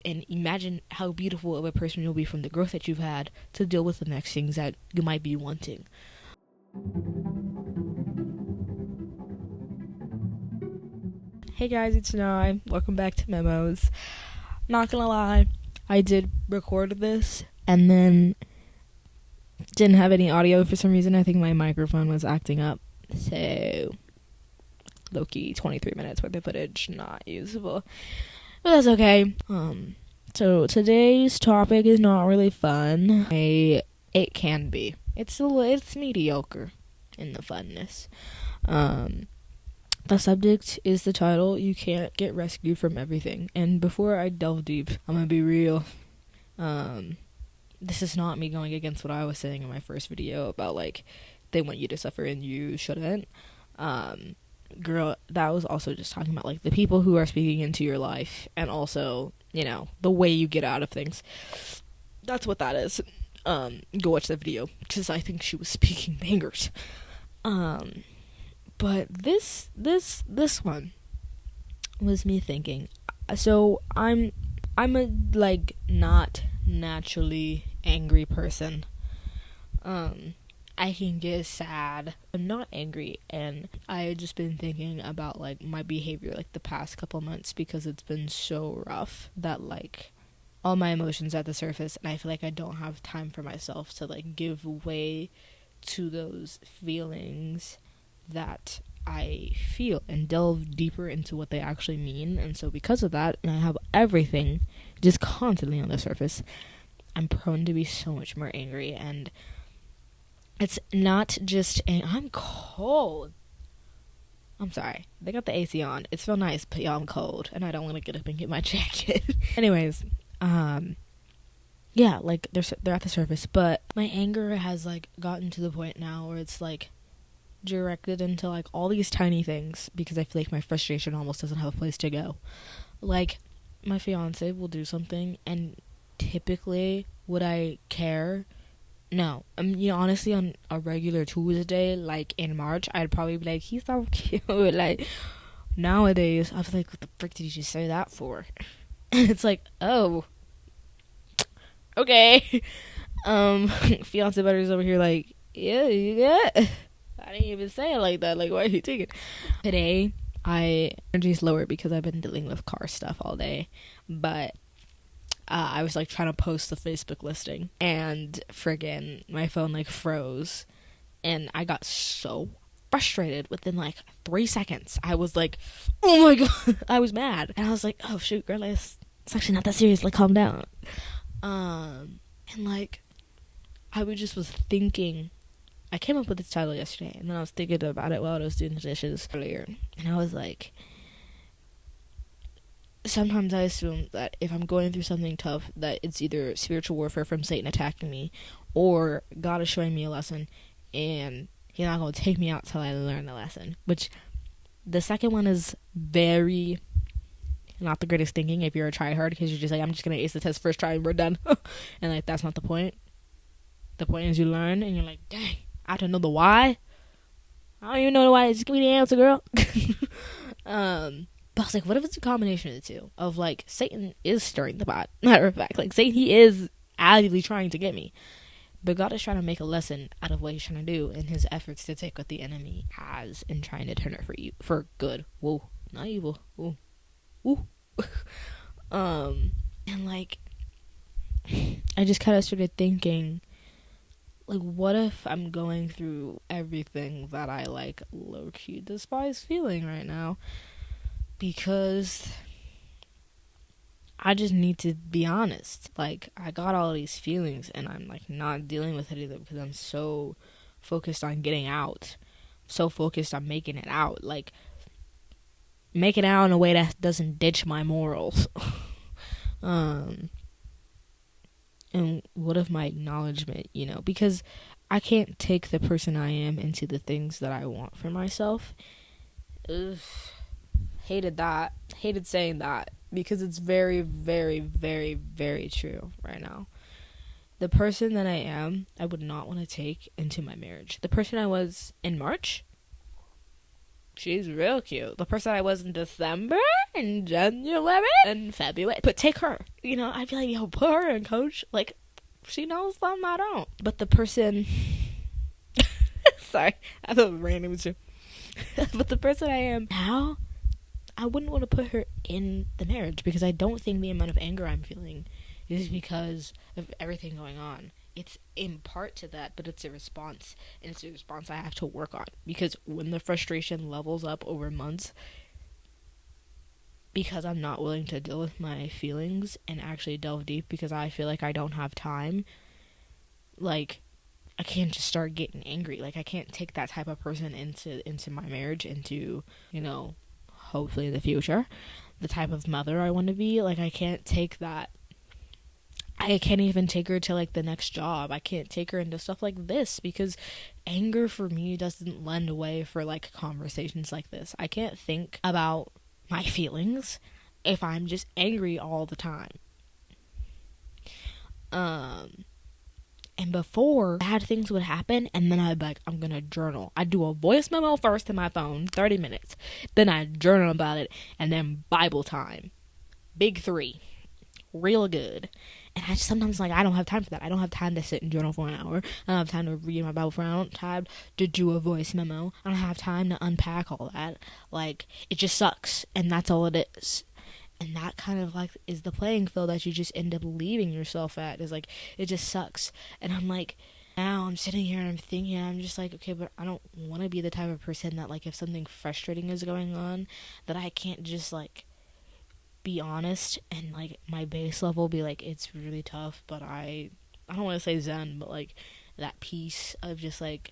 and imagine how beautiful of a person you'll be from the growth that you've had to deal with the next things that you might be wanting. Hey guys, it's Nye. Welcome back to MEMOS. Not gonna lie, I did record this and then didn't have any audio for some reason. I think my microphone was acting up. So, low-key, 23 minutes worth of footage, not usable. But that's okay. So today's topic is not really fun. It can be. It's mediocre in the funness. The subject is the title, You Can't Get Rescued from Everything. And before I delve deep, I'm gonna be real. This is not me going against what I was saying in my first video about, like, they want you to suffer and you shouldn't. Girl, that was also just talking about, like, the people who are speaking into your life and also, you know, the way you get out of things. That's what that is. Go watch that video, because I think she was speaking bangers. But this one was me thinking. So I'm a, like, not naturally angry person. I can get sad. I'm not angry, and I had just been thinking about, like, my behavior, like, the past couple months, because it's been so rough that, like, all my emotions at the surface, and I feel like I don't have time for myself to, like, give way to those feelings that I feel and delve deeper into what they actually mean. And so because of that, and I have everything just constantly on the surface, I'm prone to be so much more angry. And it's not just I'm cold. I'm sorry. They got the AC on. It's so nice, but y'all, I'm cold, and I don't want to get up and get my jacket. Anyways, yeah, like, they're at the surface, but my anger has, like, gotten to the point now where it's, like, directed into, like, all these tiny things, because I feel like my frustration almost doesn't have a place to go. Like, my fiance will do something, and typically, would I care? No. You know, honestly, on a regular Tuesday, like, in March, I'd probably be like, he's so cute. Like, nowadays, I was like, what the frick did you just say that for? And it's like, oh, okay. Fiance Butter's over here like, yeah. I didn't even say it like that. Like, why are you taking it? Today, energy's lower because I've been dealing with car stuff all day. But I was, like, trying to post the Facebook listing, and friggin' my phone, like, froze. And I got so frustrated within, like, 3 seconds. I was like, oh my god. I was mad. And I was like, oh shoot, girl, it's actually not that serious. Like, calm down. And, like, was thinking. I came up with this title yesterday, and then I was thinking about it while I was doing the dishes earlier. And I was like, sometimes I assume that if I'm going through something tough, that it's either spiritual warfare from Satan attacking me, or God is showing me a lesson, and he's not going to take me out till I learn the lesson. Which, the second one is very not the greatest thinking if you're a tryhard, because you're just like, I'm just going to ace the test first try and we're done. And, like, that's not the point. The point is you learn, and you're like, dang, I have to know the why. I don't even know the why. Just give me the answer, girl. But I was like, what if it's a combination of the two? Of, like, Satan is stirring the pot. Matter of fact, like, Satan, he is actively trying to get me. But God is trying to make a lesson out of what he's trying to do in his efforts to take what the enemy has and trying to turn it for good. Whoa, not evil. Whoa. Woo. And, like, I just kind of started thinking, like, what if I'm going through everything that I, like, low-key despise feeling right now? Because I just need to be honest. Like, I got all these feelings, and I'm, like, not dealing with it either because I'm so focused on getting out. So focused on making it out. Like, make it out in a way that doesn't ditch my morals. And what if my acknowledgement, you know, because I can't take the person I am into the things that I want for myself. Ugh. Hated that. Hated saying that, because it's very, very, very, very true right now. The person that I am, I would not want to take into my marriage. The person I was in March, She's real cute. The person I was in December and January and February. But take her. You know, I'd be like, yo, put her in, coach. Like, she knows something I don't. But the person... Sorry, I thought random too. But the person I am now, I wouldn't want to put her in the marriage because I don't think the amount of anger I'm feeling is because of everything going on. It's in part to that, but it's a response, and it's a response I have to work on. Because when the frustration levels up over months, because I'm not willing to deal with my feelings and actually delve deep because I feel like I don't have time, like, I can't just start getting angry. Like, I can't take that type of person into my marriage, into, you know, hopefully in the future, the type of mother I want to be. Like, I can't take that. I can't even take her to, like, the next job. I can't take her into stuff like this because anger for me doesn't lend a way for, like, conversations like this. I can't think about my feelings if I'm just angry all the time. And before, bad things would happen, and then I'd be like, I'm gonna journal. I'd do a voice memo first in my phone, 30 minutes. Then I'd journal about it, and then Bible time. Big 3. Real good. And I just sometimes, like, I don't have time for that. I don't have time to sit and journal for an hour. I don't have time to read my Bible for an hour. I don't have time to do a voice memo. I don't have time to unpack all that. Like, it just sucks, and that's all it is. And that kind of, like, is the playing field that you just end up leaving yourself at. Is like, it just sucks. And I'm like, now I'm sitting here and I'm thinking, I'm just like, okay, but I don't want to be the type of person that, like, if something frustrating is going on, that I can't just, like, be honest and, like, my base level be like, it's really tough, but I don't want to say zen, but, like, that peace of just, like,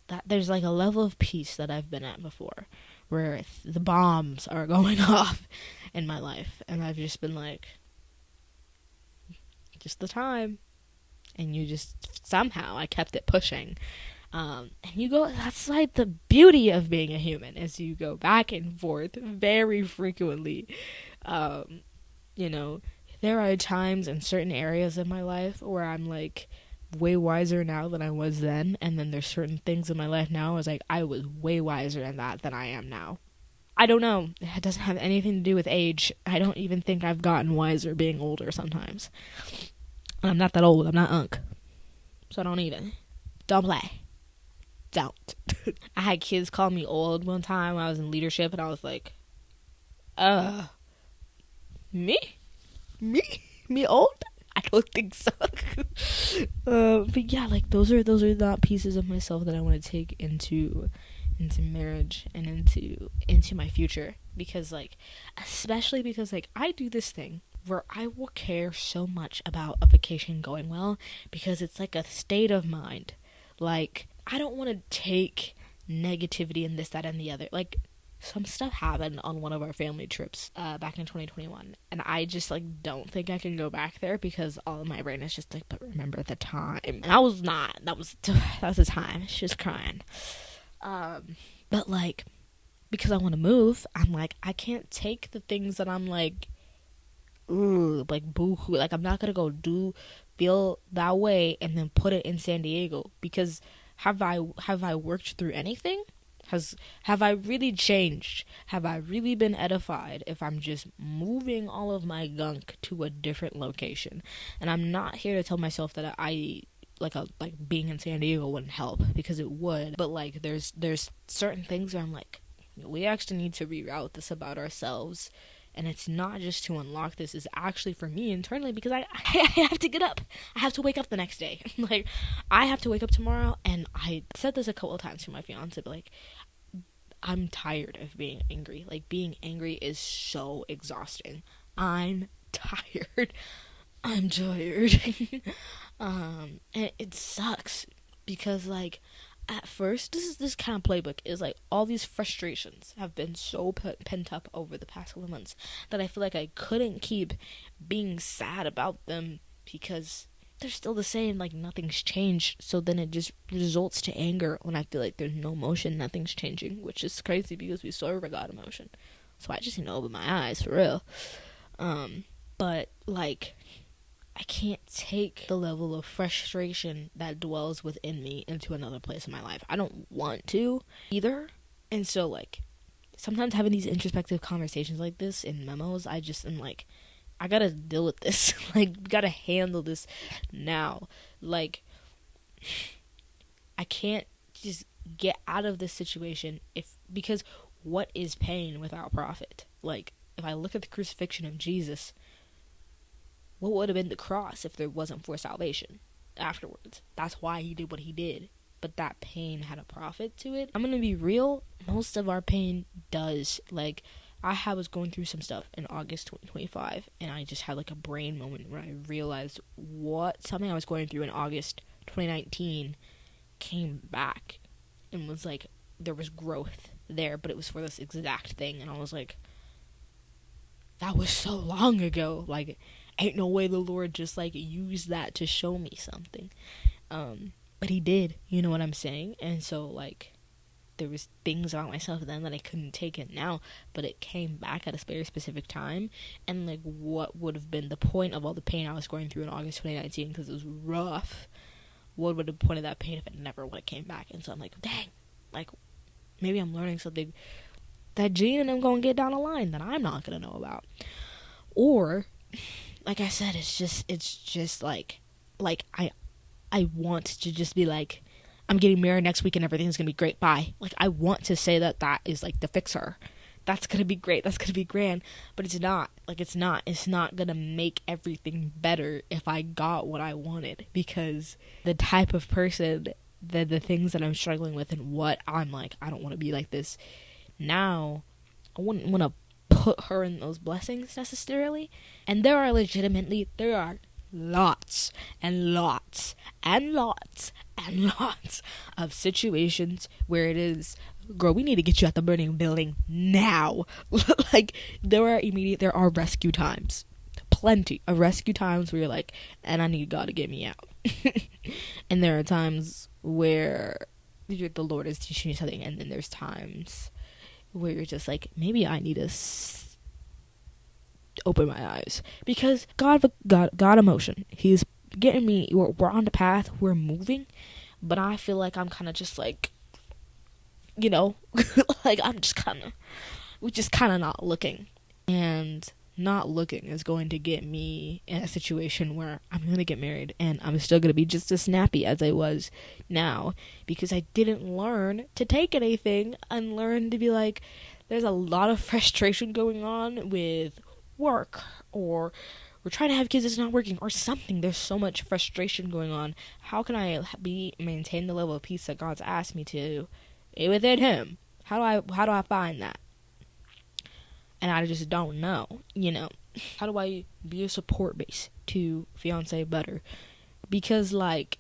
that there's, like, a level of peace that I've been at before where the bombs are going off in my life, and I've just been like, just the time, and you just, somehow I kept it pushing, and you go, that's like the beauty of being a human, is you go back and forth very frequently. You know, there are times in certain areas of my life where I'm like way wiser now than I was then, and then there's certain things in my life now I was way wiser in that than I am now. I don't know. It doesn't have anything to do with age. I don't even think I've gotten wiser being older sometimes. And I'm not that old. I'm not Unc. So don't even. Don't play. Don't. I had kids call me old one time when I was in leadership, and I was like, me? Me old? I don't think so. But yeah, like, those are not pieces of myself that I want to take into marriage and into my future, because, like, especially because, like, I do this thing where I will care so much about a vacation going well because it's like a state of mind. Like, I don't want to take negativity and this, that, and the other. Like, some stuff happened on one of our family trips back in 2021, and I just, like, don't think I can go back there because all of my brain is just like, but remember the time. And I was not. That was the time. She was crying. But, like, because I want to move, I'm like, I can't take the things that I'm like, ooh, like, boo-hoo. Like, I'm not gonna go feel that way and then put it in San Diego, because have I worked through anything? Have I really changed? Have I really been edified if I'm just moving all of my gunk to a different location? And I'm not here to tell myself that I like being in San Diego wouldn't help, because it would. But, like, there's certain things where I'm like, we actually need to reroute this about ourselves. And it's not just to unlock this, it's actually for me internally, because I have to get up. I have to wake up the next day. Like, I have to wake up tomorrow, and I said this a couple of times to my fiance, but, like, I'm tired of being angry. Like, being angry is so exhausting. I'm tired. I'm tired. And it sucks because, like, at first, this kind of playbook is like all these frustrations have been so pent up over the past couple of months that I feel like I couldn't keep being sad about them because they're still the same, like nothing's changed. So then it just results to anger when I feel like there's no emotion, nothing's changing, which is crazy because we serve a God emotion. So I just need to open my eyes for real. But, like, I can't take the level of frustration that dwells within me into another place in my life. I don't want to either. And so, like, sometimes having these introspective conversations like this in memos, I just am like, I gotta deal with this. Like, gotta handle this now. Like, I can't just get out of this situation because what is pain without profit? Like, if I look at the crucifixion of Jesus, what would have been the cross if there wasn't for salvation afterwards? That's why he did what he did. But that pain had a profit to it. I'm gonna be real, most of our pain does. Like, I was going through some stuff in August 2025, and I just had like a brain moment where I realized something I was going through in August 2019 came back and was like, there was growth there, but it was for this exact thing. And I was like, that was so long ago. Like, ain't no way the Lord just like used that to show me something. But he did, you know what I'm saying? And so like, there was things about myself then that I couldn't take it now, but it came back at a very specific time. And like, what would have been the point of all the pain I was going through in August 2019, because it was rough? What would have the point of that pain if it never would have came back? And so I'm like, dang, like, maybe I'm learning something that Gene and I'm gonna get down the line that I'm not gonna know about. Or, like I said, it's just like I want to just be like, I'm getting married next week and everything's gonna be great, bye. Like, I want to say that is like the fixer. That's gonna be great, that's gonna be grand, but it's not. Like, it's not gonna make everything better if I got what I wanted, because the type of person, the things that I'm struggling with and what I'm like, I don't want to be like this now. I wouldn't want to put her in those blessings necessarily. And there are lots and lots and lots and lots of situations where it is, girl, we need to get you out the burning building now. Like, there are rescue times, plenty of rescue times where you're like, and I need God to get me out. And there are times where the Lord is teaching you something, and then there's times where you're just like, maybe I need to open my eyes, because God emotion, he's getting me, we're on the path, we're moving, but I feel like I'm kind of just like, you know, like we're just kind of not looking, and not looking is going to get me in a situation where I'm going to get married and I'm still going to be just as snappy as I was now, because I didn't learn to take anything and learn to be like, there's a lot of frustration going on with work, or we're trying to have kids, it's not working, or something. There's so much frustration going on. How can I maintain the level of peace that God's asked me to within him? How do I find that? And I just don't know, you know. How do I be a support base to fiance better? Because, like,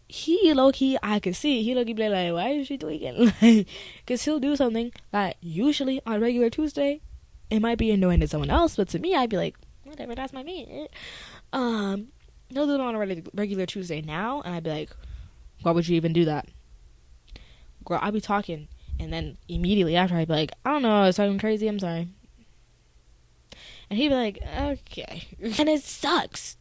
he low-key, I can see, he low-key be like, why is she tweaking? Because he'll do something that usually on regular Tuesday, it might be annoying to someone else, but to me, I'd be like, whatever, that's my man. He'll do it on a regular Tuesday now, and I'd be like, why would you even do that? Girl, I'd be talking, and then immediately after, I'd be like, I don't know, I was talking crazy, I'm sorry. And he'd be like, okay. And it sucks.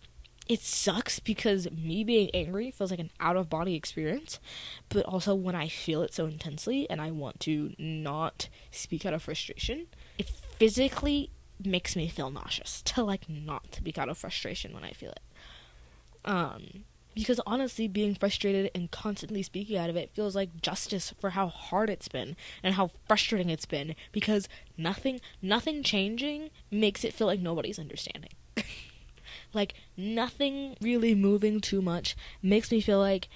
It sucks because me being angry feels like an out-of-body experience, but also when I feel it so intensely and I want to not speak out of frustration, it physically makes me feel nauseous to, like, not speak out of frustration when I feel it. Because honestly, being frustrated and constantly speaking out of it feels like justice for how hard it's been and how frustrating it's been, because nothing changing makes it feel like nobody's understanding. Like, nothing really moving too much makes me feel like,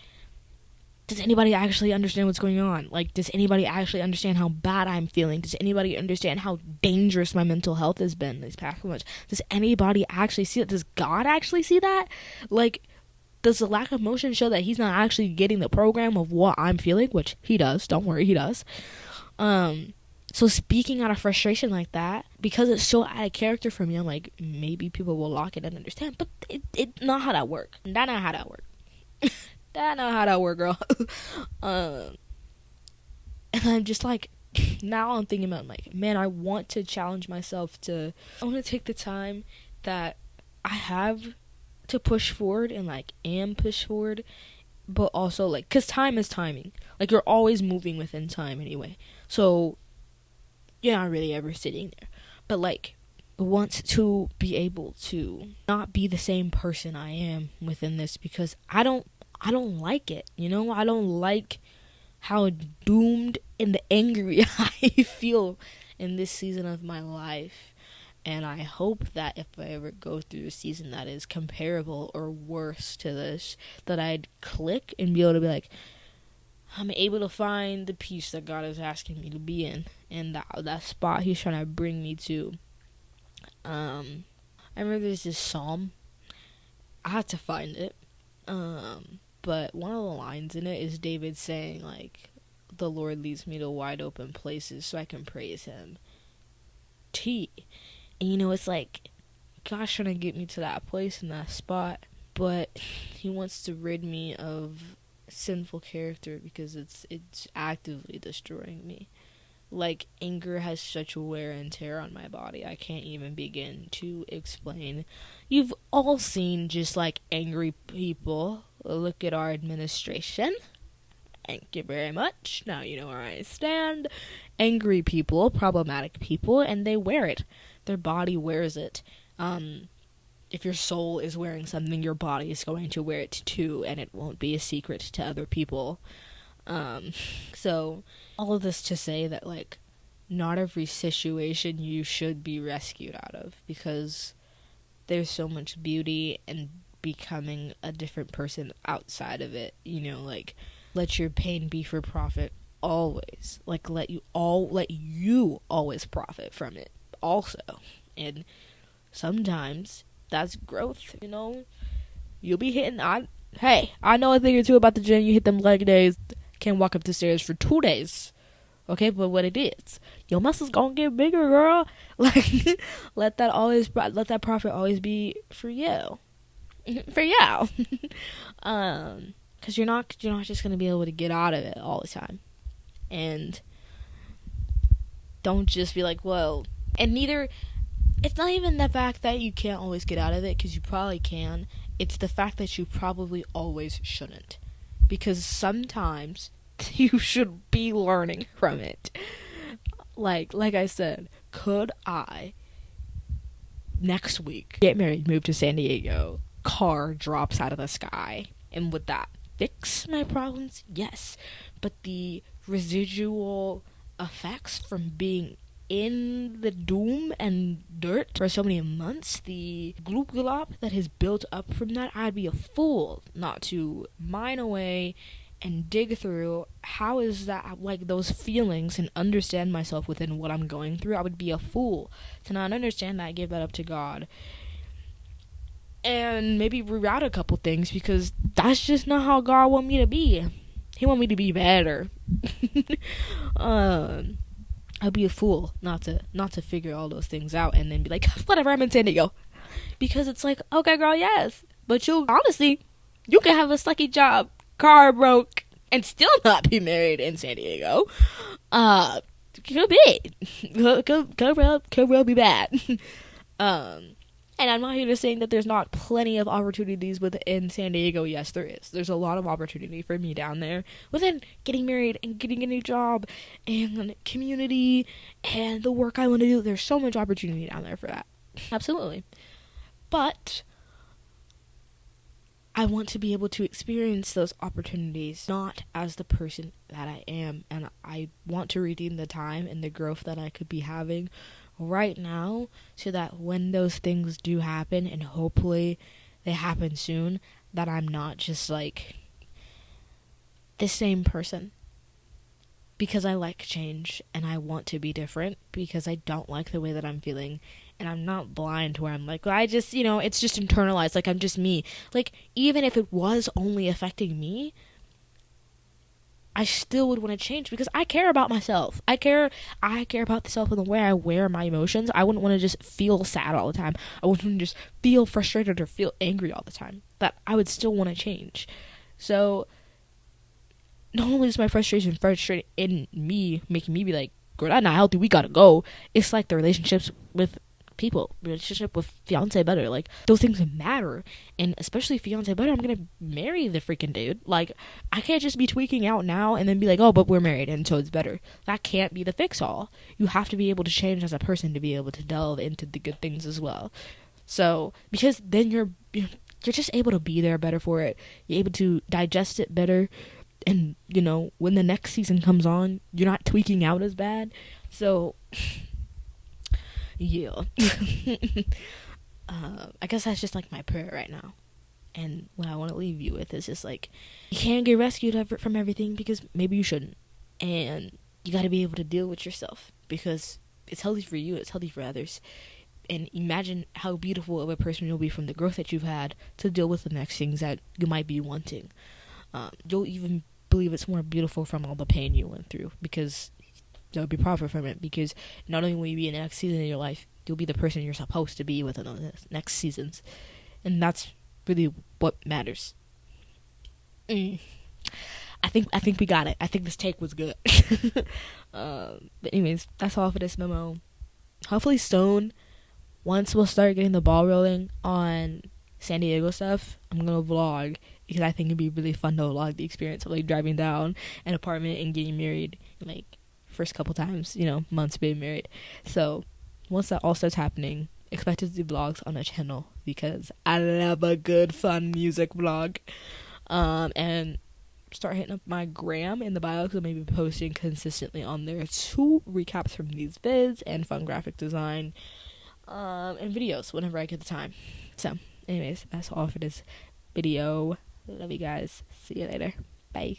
does anybody actually understand what's going on? Like, does anybody actually understand how bad I'm feeling? Does anybody understand how dangerous my mental health has been these past months? Does anybody actually see it? Does God actually see that? Like, does the lack of motion show that he's not actually getting the program of what I'm feeling? Which he does. Don't worry, he does. So speaking out of frustration like that, because it's so out of character for me, I'm like, maybe people will lock it and understand. But it not how that work. That not how that work. That not how that work, girl. And I'm just like, now I'm thinking about, like, man, I want to challenge myself I want to take the time that I have to push forward and, like, am push forward, but also, like, because time is timing. Like, you're always moving within time anyway. So you're not really ever sitting there. But like, want to be able to not be the same person I am within this, because I don't like it, you know? I don't like how doomed and angry I feel in this season of my life. And I hope that if I ever go through a season that is comparable or worse to this, that I'd click and be able to be like, I'm able to find the peace that God is asking me to be in, and that spot He's trying to bring me to. I remember there's this psalm. I had to find it. But one of the lines in it is David saying, like, the Lord leads me to wide open places so I can praise Him. And you know, it's like, God's trying to get me to that place and that spot, but He wants to rid me of sinful character because it's actively destroying me. Like, anger has such wear and tear on my body, I can't even begin to explain. You've all seen just, like, angry people. Look at our administration. Thank you very much. Now you know where I stand. Angry people, problematic people, and they wear it. Their body wears it. If your soul is wearing something, your body is going to wear it too, and it won't be a secret to other people. So, all of this to say that, like, not every situation you should be rescued out of, because there's so much beauty in becoming a different person outside of it, you know, like, let your pain be for profit always. Like, let you always profit from it also. And sometimes that's growth, you know. You'll be hitting I know a thing or two about the gym. You hit them leg days, can't walk up the stairs for 2 days. Okay, but what it is, your muscles gonna get bigger, girl. Like, let that profit always be for you. For you. Because you're not just gonna be able to get out of it all the time. And don't just be like, well, and neither, it's not even the fact that you can't always get out of it, because you probably can. It's the fact that you probably always shouldn't. Because sometimes you should be learning from it. Like I said, could I next week get married, move to San Diego, car drops out of the sky, and would that fix my problems? Yes. But the residual effects from being in the doom and dirt for so many months, the gloop glop that has built up from that, I'd be a fool not to mine away and dig through how is that, like, those feelings, and understand myself within what I'm going through. I would be a fool to not understand that, give that up to God, and maybe reroute a couple things, because that's just not how God want me to be. He want me to be better. I'd be a fool not to figure all those things out and then be like, whatever, I'm in San Diego. Because it's like, okay, girl, yes, but you can have a sucky job, car broke, and still not be married in San Diego. Could real be bad. And I'm not here to say that there's not plenty of opportunities within San Diego. Yes, there is. There's a lot of opportunity for me down there within getting married and getting a new job and community and the work I want to do. There's so much opportunity down there for that. Absolutely. But I want to be able to experience those opportunities not as the person that I am. And I want to redeem the time and the growth that I could be having right now, so that when those things do happen, and hopefully they happen soon, that I'm not just like the same person, because I like change and I want to be different, because I don't like the way that I'm feeling, and I'm not blind to where I'm like, well, I just, it's just internalized, like I'm just me. Like, even if it was only affecting me, I still would want to change, because I care about myself. I care about the self and the way I wear my emotions. I wouldn't want to just feel sad all the time. I wouldn't want to just feel frustrated or feel angry all the time. That I would still want to change. So, not only is my frustration frustrated in me, making me be like, girl, that's not healthy, we gotta go. It's like the relationships with people, relationship with fiance better. Like, those things matter. And especially fiance better, I'm gonna marry the freaking dude. Like, I can't just be tweaking out now and then be like, oh, but we're married and so it's better. That can't be the fix all. You have to be able to change as a person to be able to delve into the good things as well. So, because then you're just able to be there better for it. You're able to digest it better. And, when the next season comes on, you're not tweaking out as bad. So, yeah. I guess that's just like my prayer right now. And what I want to leave you with is just like, you can't get rescued from everything because maybe you shouldn't. And you got to be able to deal with yourself because it's healthy for you, it's healthy for others. And imagine how beautiful of a person you'll be from the growth that you've had to deal with the next things that you might be wanting. You'll even believe it's more beautiful from all the pain you went through because there'll be profit from it. Because not only will you be in the next season of your life, you'll be the person you're supposed to be within the next seasons. And that's really what matters. I think we got it. I think this take was good. But anyways, that's all for this memo. Hopefully soon, once we'll start getting the ball rolling on San Diego stuff, I'm gonna vlog because I think it'd be really fun to vlog the experience of like driving down an apartment and getting married, like first couple times, months being married. So once that all starts happening, expect to do vlogs on the channel because I love a good fun music vlog. And start hitting up my gram in the bio because I'll maybe posting consistently on there 2 recaps from these vids and fun graphic design and videos whenever I get the time. So anyways, that's all for this video. Love you guys. See you later. Bye.